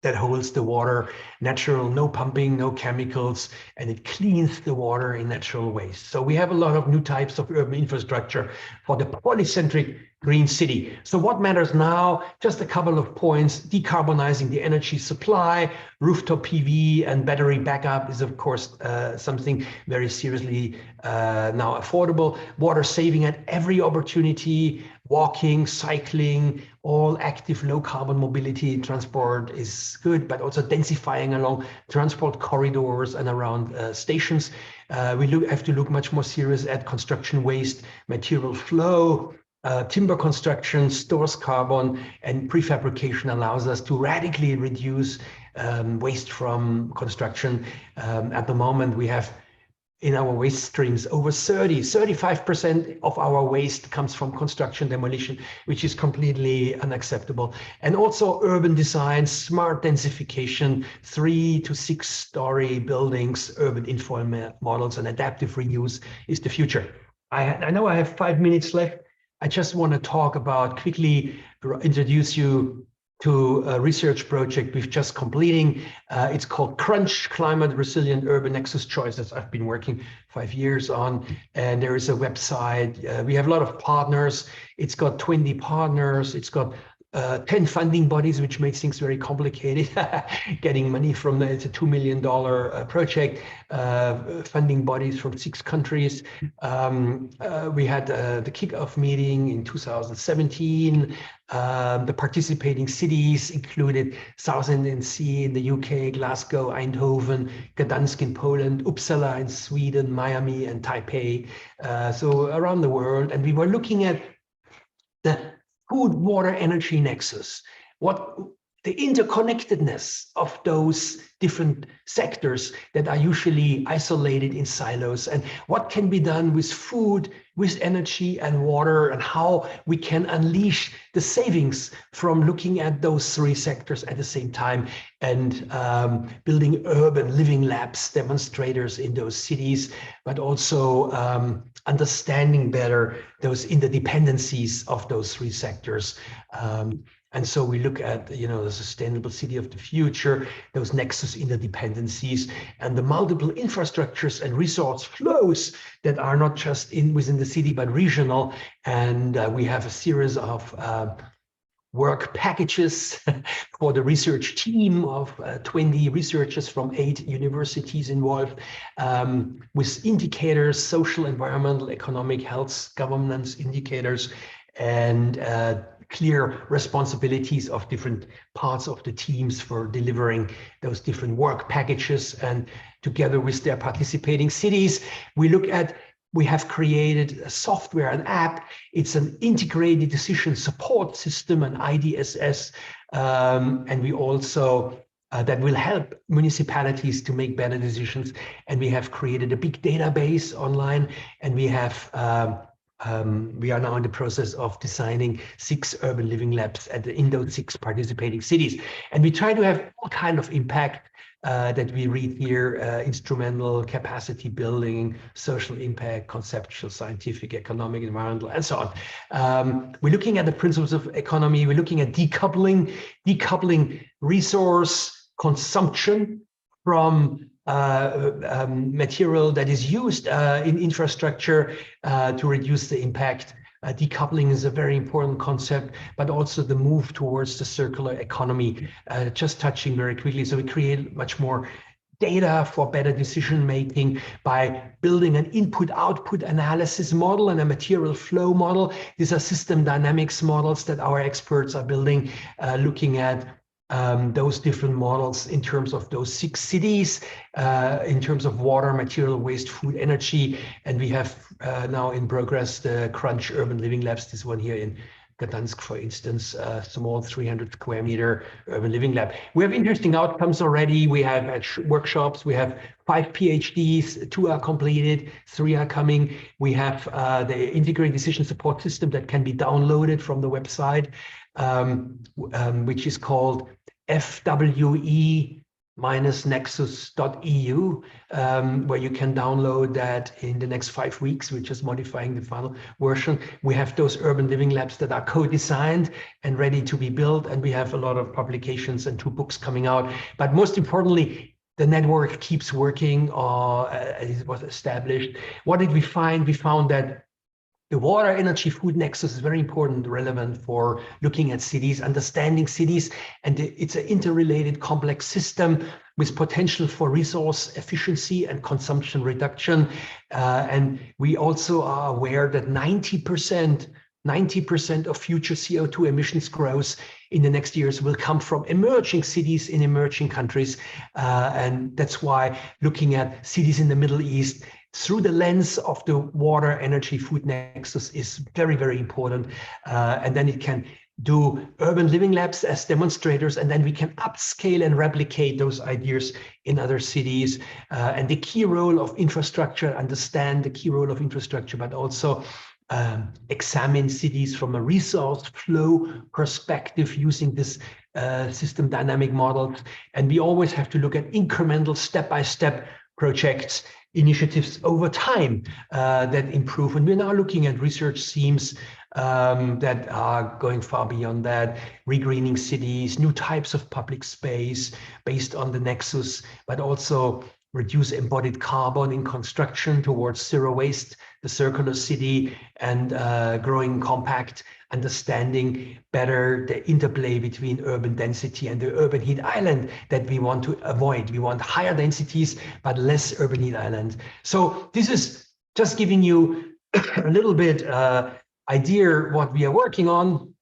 that holds the water, natural, no pumping, no chemicals, and it cleans the water in natural ways. So we have a lot of new types of urban infrastructure for the polycentric green city. So what matters now? Just a couple of points. Decarbonizing the energy supply, rooftop PV and battery backup is of course something very seriously now affordable. Water saving at every opportunity, walking, cycling, all active low carbon mobility. Transport is good, but also densifying along transport corridors and around stations. We have to look much more serious at construction waste, material flow. Timber construction stores carbon, and prefabrication allows us to radically reduce waste from construction. At the moment, we have in our waste streams over 35% of our waste comes from construction demolition, which is completely unacceptable. And also urban design, smart densification, 3 to 6 story buildings, urban infill models, and adaptive reuse is the future. I know I have 5 minutes left. I just want to quickly introduce you to a research project we've just completing. It's called Crunch, Climate Resilient Urban Nexus Choices. I've been working 5 years on, and there is a website. We have a lot of partners. It's got 20 partners. It's got 10 funding bodies, which makes things very complicated. Getting money from it's a $2 million project, funding bodies from 6 countries. We had the kickoff meeting in 2017. The participating cities included Southend-on-Sea in the UK, Glasgow, Eindhoven, Gdansk in Poland, Uppsala in Sweden, Miami and Taipei. So around the world. And we were looking at the food, water, energy nexus, what the interconnectedness of those different sectors that are usually isolated in silos, and what can be done with food, with energy and water, and how we can unleash the savings from looking at those 3 sectors at the same time, and building urban living labs, demonstrators in those cities, but also understanding better those interdependencies of those 3 sectors. And so we look at, the sustainable city of the future, those nexus interdependencies, and the multiple infrastructures and resource flows that are not just within the city, but regional. And we have a series of work packages for the research team of 20 researchers from 8 universities involved, with indicators, social, environmental, economic, health, governance indicators, and clear responsibilities of different parts of the teams for delivering those different work packages. And together with their participating cities, we have created a software, an app. It's an integrated decision support system, an IDSS, and we also that will help municipalities to make better decisions. And we have created a big database online, and we are now in the process of designing 6 urban living labs in those 6 participating cities. And we try to have all kind of impact that we read here: instrumental, capacity building, social impact, conceptual, scientific, economic, environmental, and so on. We're looking at the principles of economy. We're looking at decoupling resource consumption from material that is used in infrastructure to reduce the impact. Decoupling is a very important concept, but also the move towards the circular economy, just touching very quickly. So we create much more data for better decision making by building an input-output analysis model and a material flow model. These are system dynamics models that our experts are building, looking at those different models in terms of those 6 cities, in terms of water, material, waste, food, energy. And we have now in progress the Crunch Urban Living Labs, this one here in Gdansk, for instance, a small 300 square meter urban living lab. We have interesting outcomes already. We have workshops. We have 5 PhDs, 2 are completed, 3 are coming. We have the integrated decision support system that can be downloaded from the website, which is called fwe-nexus.eu, where you can download that in the next 5 weeks. We're just modifying the final version. We have those urban living labs that are co-designed and ready to be built, and we have a lot of publications and 2 books coming out. But most importantly, the network keeps working, it was established. What did we find? We found that the water, energy, food nexus is very important, relevant for looking at cities, understanding cities, and it's an interrelated complex system with potential for resource efficiency and consumption reduction. And we also are aware that 90% of future CO2 emissions growth in the next years will come from emerging cities in emerging countries. And that's why looking at cities in the Middle East through the lens of the water, energy, food nexus is very, very important. And then it can do urban living labs as demonstrators, and then we can upscale and replicate those ideas in other cities. And the key role of infrastructure, understand the key role of infrastructure, but also examine cities from a resource flow perspective using this system dynamic models. And we always have to look at incremental step-by-step projects, initiatives over time that improve. And we're now looking at research themes that are going far beyond that: regreening cities, new types of public space based on the nexus, but also reduce embodied carbon in construction towards zero waste, the circular city, and growing compact, understanding better the interplay between urban density and the urban heat island that we want to avoid. We want higher densities, but less urban heat island. So this is just giving you a little bit idea what we are working on.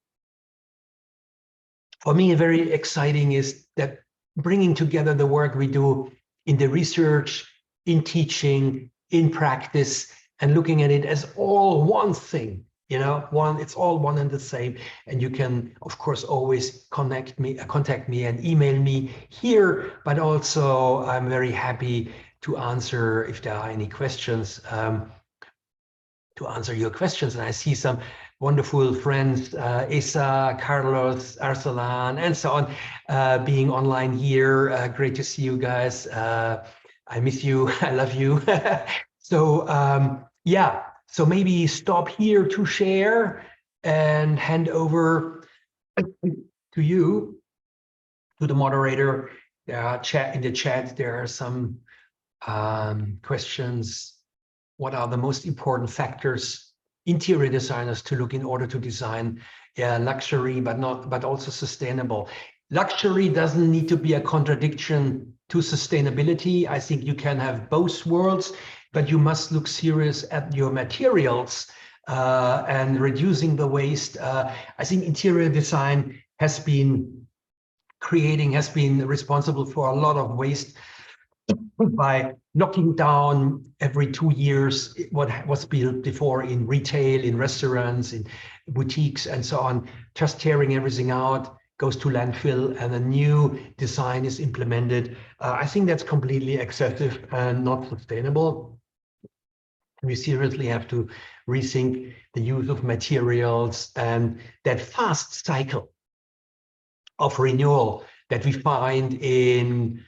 For me, very exciting is that bringing together the work we do in the research, in teaching, in practice, and looking at it as all one thing. It's all one and the same. And you can, of course, always contact me and email me here, but also I'm very happy to answer if there are any questions, to answer your questions. And I see some wonderful friends, Esa, Carlos, Arsalan, and so on, being online here. Great to see you guys. I miss you, I love you. So yeah, so maybe stop here to share and hand over to you, to the moderator. In the chat, there are some questions. What are the most important factors interior designers to look in order to design luxury, but also sustainable? Luxury doesn't need to be a contradiction to sustainability. I think you can have both worlds, but you must look serious at your materials and reducing the waste. I think interior design has been responsible for a lot of waste by knocking down every 2 years what was built before in retail, in restaurants, in boutiques, and so on, just tearing everything out, goes to landfill, and a new design is implemented. I think that's completely excessive and not sustainable. We seriously have to rethink the use of materials and that fast cycle of renewal that we find in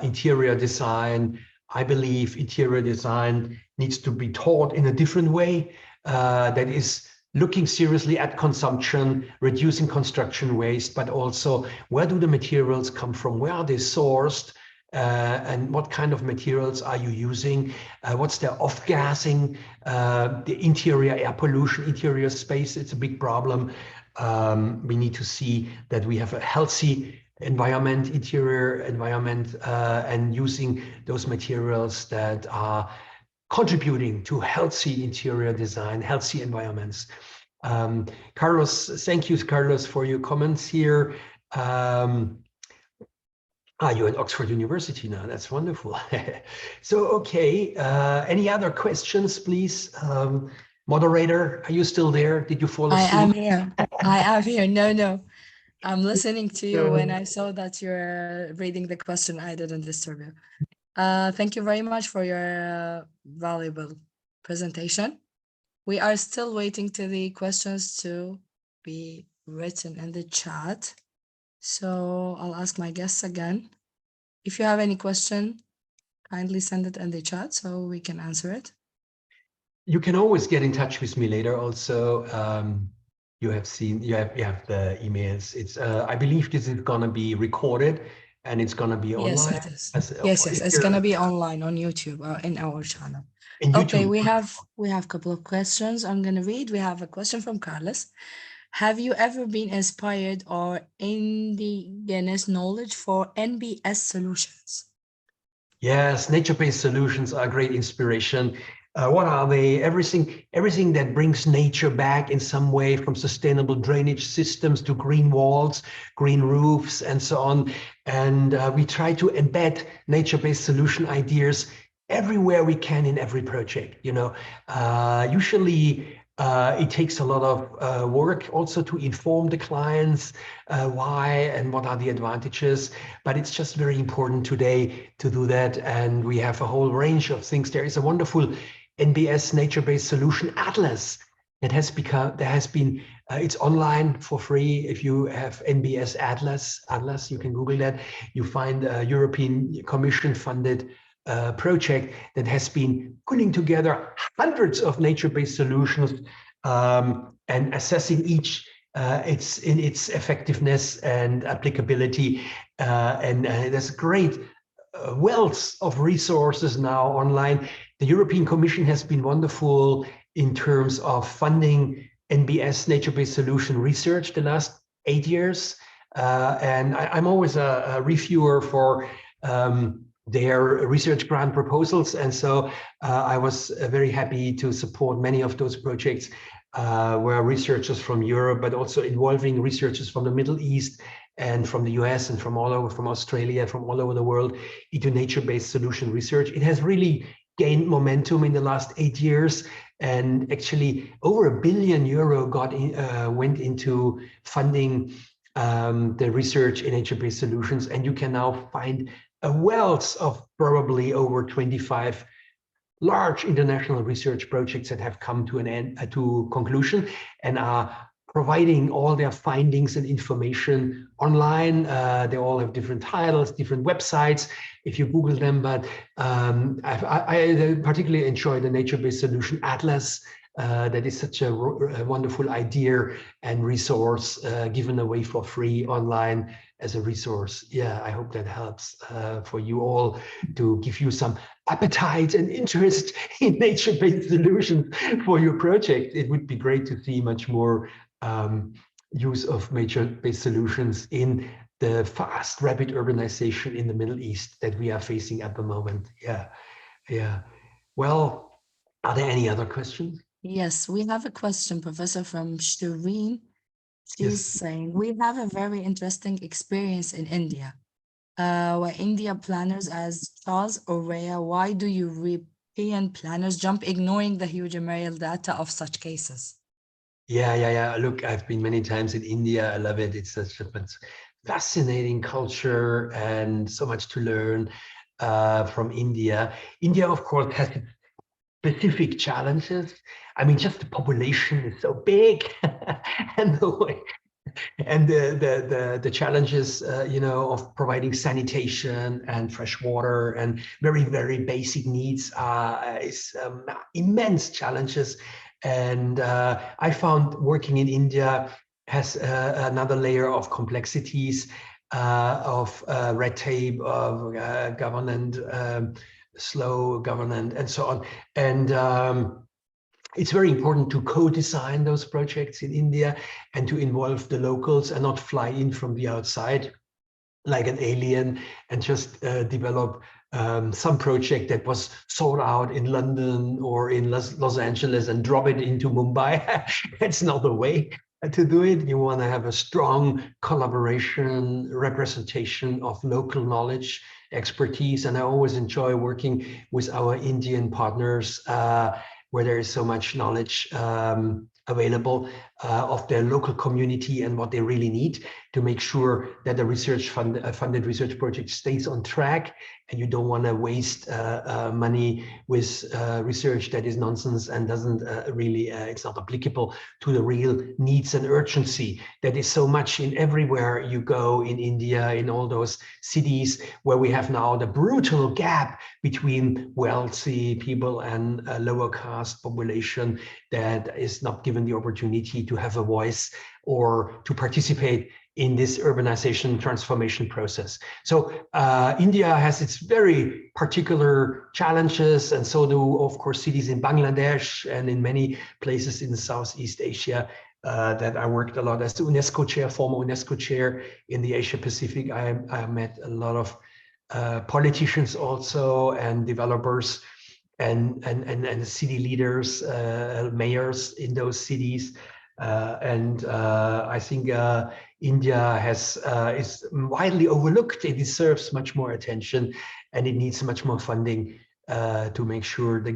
interior design. I believe interior design needs to be taught in a different way, that is looking seriously at consumption, reducing construction waste, but also where do the materials come from, where are they sourced, and what kind of materials are you using, what's their off-gassing, the interior air pollution, interior space, it's a big problem. We need to see that we have a healthy environment, interior environment, and using those materials that are contributing to healthy interior design, healthy environments. Carlos, thank you, Carlos, for your comments here. You're at Oxford University now, that's wonderful. So, okay, any other questions, please? Moderator, are you still there? Did you fall asleep? I am here. I am here. No. I'm listening to you. When I saw that you're reading the question, I didn't disturb you. Thank you very much for your valuable presentation. We are still waiting to the questions to be written in the chat. So I'll ask my guests again. If you have any question, kindly send it in the chat so we can answer it. You can always get in touch with me later also. You have the emails. It's I believe this is gonna be recorded and it's gonna be online. Yes, it is. Yes, it's gonna be online on YouTube in our channel. Okay, we have a couple of questions I'm gonna read. We have a question from Carlos. Have you ever been inspired or indigenous knowledge for NBS solutions? Yes, nature-based solutions are a great inspiration. What are they? Everything that brings nature back in some way, from sustainable drainage systems to green walls, green roofs, and so on. And we try to embed nature-based solution ideas everywhere we can in every project. Usually it takes a lot of work also to inform the clients why and what are the advantages, but it's just very important today to do that. And we have a whole range of things. There is a wonderful NBS nature-based solution atlas that has been it's online for free. If you have NBS atlas, you can Google that. You find a European Commission funded project that has been putting together hundreds of nature-based solutions and assessing each its effectiveness and applicability. And there's great wealth of resources now online. The European Commission has been wonderful in terms of funding NBS, nature-based solution research, the last 8 years. And I'm always a reviewer for their research grant proposals. And so I was very happy to support many of those projects where researchers from Europe, but also involving researchers from the Middle East and from the US and from all over, from Australia, from all over the world into nature-based solution research. It has really gained momentum in the last 8 years. And actually over €1 billion went into funding the research in nature-based solutions. And you can now find a wealth of probably over 25 large international research projects that have come to an end, to conclusion, and are providing all their findings and information online. They all have different titles, different websites, if you Google them, but I particularly enjoy the nature-based solution atlas. That is such a wonderful idea and resource given away for free online as a resource. Yeah, I hope that helps for you all to give you some appetite and interest in nature-based solutions for your project. It would be great to see much more use of nature-based solutions in the fast, rapid urbanization in the Middle East that we are facing at the moment. Yeah. Well, are there any other questions? Yes, we have a question, Professor, from Shireen. She's saying, we have a very interesting experience in India. Where India planners as Charles Orea, why do European planners jump ignoring the huge aerial data of such cases? Yeah. Look, I've been many times in India. I love it. It's such a fascinating culture and so much to learn from India. India, of course, has specific challenges. I mean, just the population is so big, and the challenges, of providing sanitation and fresh water and very, very basic needs is immense challenges. And I found working in India has another layer of complexities, of red tape, of governance, slow governance, and so on. And it's very important to co-design those projects in India and to involve the locals and not fly in from the outside like an alien and just develop some project that was sold out in London or in Los Angeles and drop it into Mumbai. That's not the way to do it. You want to have a strong collaboration, representation of local knowledge, expertise. And I always enjoy working with our Indian partners where there is so much knowledge available of their local community and what they really need to make sure that the funded research project stays on track, and you don't want to waste money with research that is nonsense and doesn't really, it's not applicable to the real needs and urgency that is so much in everywhere you go in India, in all those cities where we have now the brutal gap between wealthy people and a lower caste population that is not given the opportunity to have a voice or to participate in this urbanization transformation process. So India has its very particular challenges, and so do, of course, cities in Bangladesh and in many places in Southeast Asia that I worked a lot as the UNESCO chair, former UNESCO chair in the Asia Pacific. I met a lot of politicians also and developers and city leaders, mayors in those cities. And I think India is widely overlooked. It deserves much more attention, and it needs much more funding to make sure the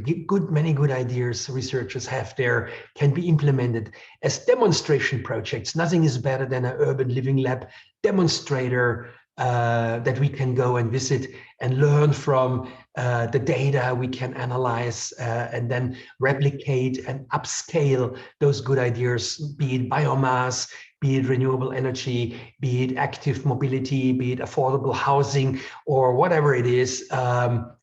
many good ideas researchers have there can be implemented as demonstration projects. Nothing is better than an urban living lab demonstrator that we can go and visit and learn from the data we can analyze and then replicate and upscale those good ideas, be it biomass, be it renewable energy, be it active mobility, be it affordable housing, or whatever it is,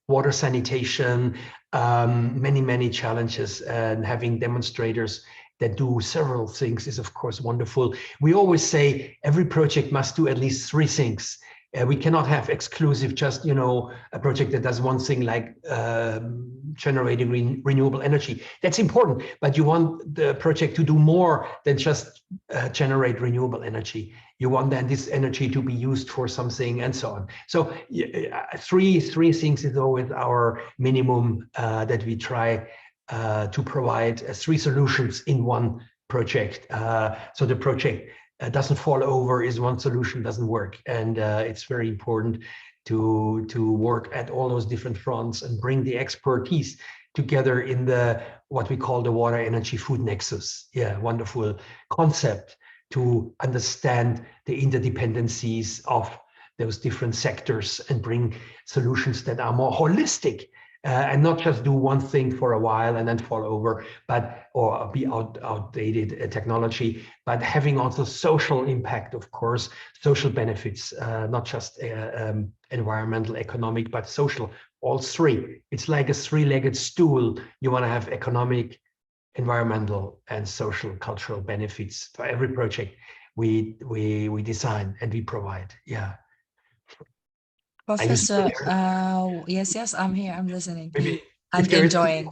water sanitation, many challenges, and having demonstrators that do several things is of course wonderful. We always say every project must do at least 3 things. We cannot have exclusive, just, you know, a project that does one thing like generating renewable energy. That's important, but you want the project to do more than just generate renewable energy. You want then this energy to be used for something and so on. So three things is always our minimum that we try to provide, 3 solutions in one project. So the project doesn't fall over is one solution doesn't work. And it's very important to work at all those different fronts and bring the expertise together in the what we call the water energy food nexus. Yeah, wonderful concept to understand the interdependencies of those different sectors and bring solutions that are more holistic and not just do one thing for a while and then fall over, or be outdated technology, but having also social impact, of course, social benefits, not just environmental, economic, but social, all 3. It's like a 3-legged stool. You want to have economic, environmental, and social cultural benefits for every project we design and we provide. Yeah. Professor, yes, I'm here. I'm listening. Maybe I'm if there is enjoying.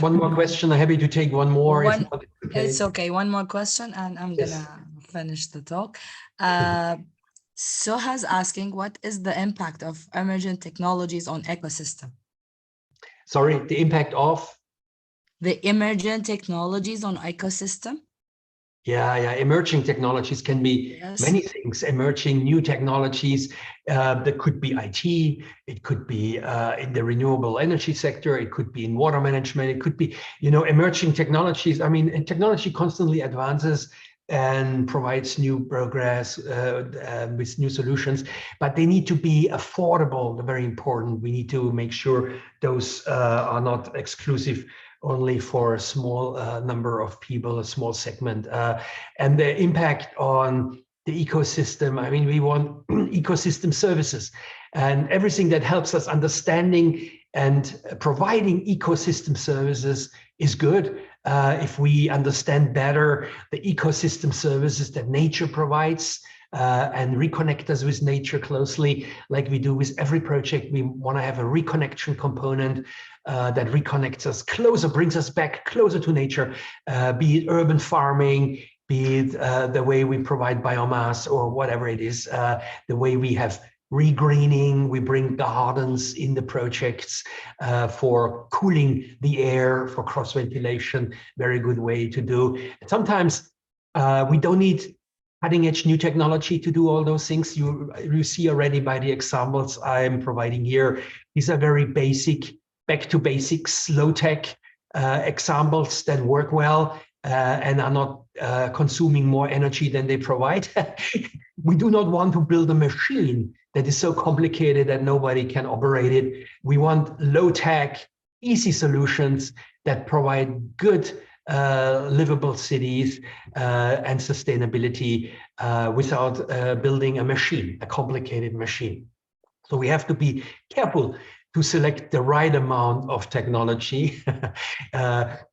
one more question, I'm happy to take one more. One, if not, okay. It's okay. One more question, and I'm gonna finish the talk. Soha's asking, what is the impact of emergent technologies on ecosystem? Sorry, the impact of? The emergent technologies on ecosystem? Yeah, emerging technologies can be many things. Emerging new technologies, that could be IT, it could be in the renewable energy sector, it could be in water management, it could be, you know, emerging technologies. I mean, technology constantly advances and provides new progress with new solutions, but they need to be affordable. They're very important. We need to make sure those are not exclusive only for a small number of people, a small segment. And the impact on the ecosystem, I mean, we want ecosystem services and everything that helps us understanding and providing ecosystem services is good. If we understand better the ecosystem services that nature provides, and reconnect us with nature closely, like we do with every project. We want to have a reconnection component that reconnects us closer, brings us back closer to nature, be it urban farming, be it the way we provide biomass or whatever it is, the way we have regreening, we bring gardens in the projects for cooling the air, for cross ventilation, very good way to do. And sometimes we don't need cutting edge new technology to do all those things. You see already by the examples I'm providing here, these are very basic, back to basics, low tech examples that work well and are not consuming more energy than they provide. We do not want to build a machine that is so complicated that nobody can operate it. We want low tech, easy solutions that provide good livable cities and sustainability without building a machine, a complicated machine. So we have to be careful to select the right amount of technology.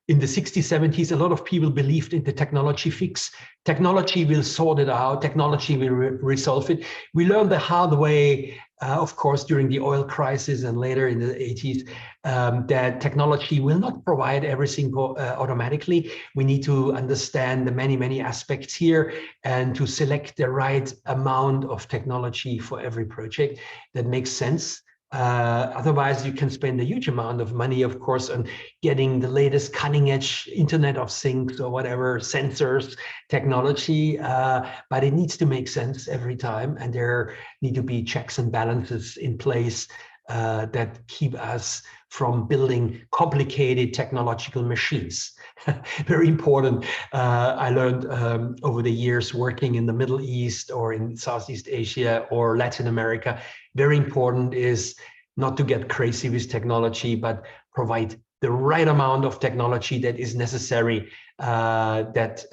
In the 60s, 70s, a lot of people believed in the technology fix. Technology will sort it out. Technology will resolve it. We learned the hard way, of course, during the oil crisis and later in the 80s, that technology will not provide everything automatically. We need to understand the many, many aspects here and to select the right amount of technology for every project that makes sense. Otherwise, you can spend a huge amount of money, of course, on getting the latest cutting edge Internet of Things or whatever, sensors, technology, but it needs to make sense every time. And there need to be checks and balances in place that keep us from building complicated technological machines. Very important. I learned over the years working in the Middle East or in Southeast Asia or Latin America, very important is not to get crazy with technology, but provide the right amount of technology that is necessary, that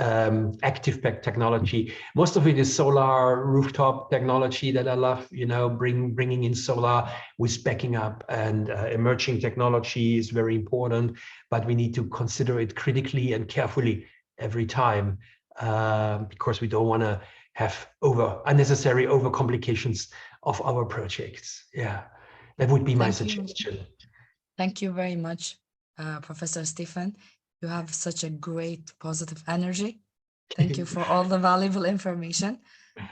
active pack technology. Most of it is solar rooftop technology that I love, you know, bringing in solar with backing up, and emerging technology is very important, but we need to consider it critically and carefully every time, because we don't want to have unnecessary overcomplications of our projects. Yeah, that would be my suggestion. Thank you very much, Professor Steffen. You have such a great positive energy. Thank you for all the valuable information,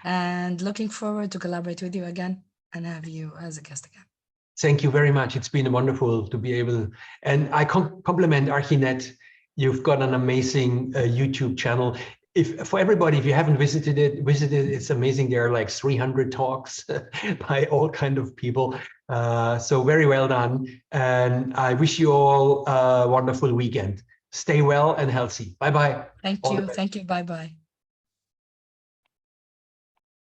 and looking forward to collaborate with you again and have you as a guest again. Thank you very much. It's been wonderful to be able, and I compliment ArchiNet. You've got an amazing YouTube channel. For everybody, if you haven't visited it, it's amazing. There are like 300 talks by all kind of people. So very well done. And I wish you all a wonderful weekend. Stay well and healthy. Bye-bye. Thank you. Thank you. Bye-bye.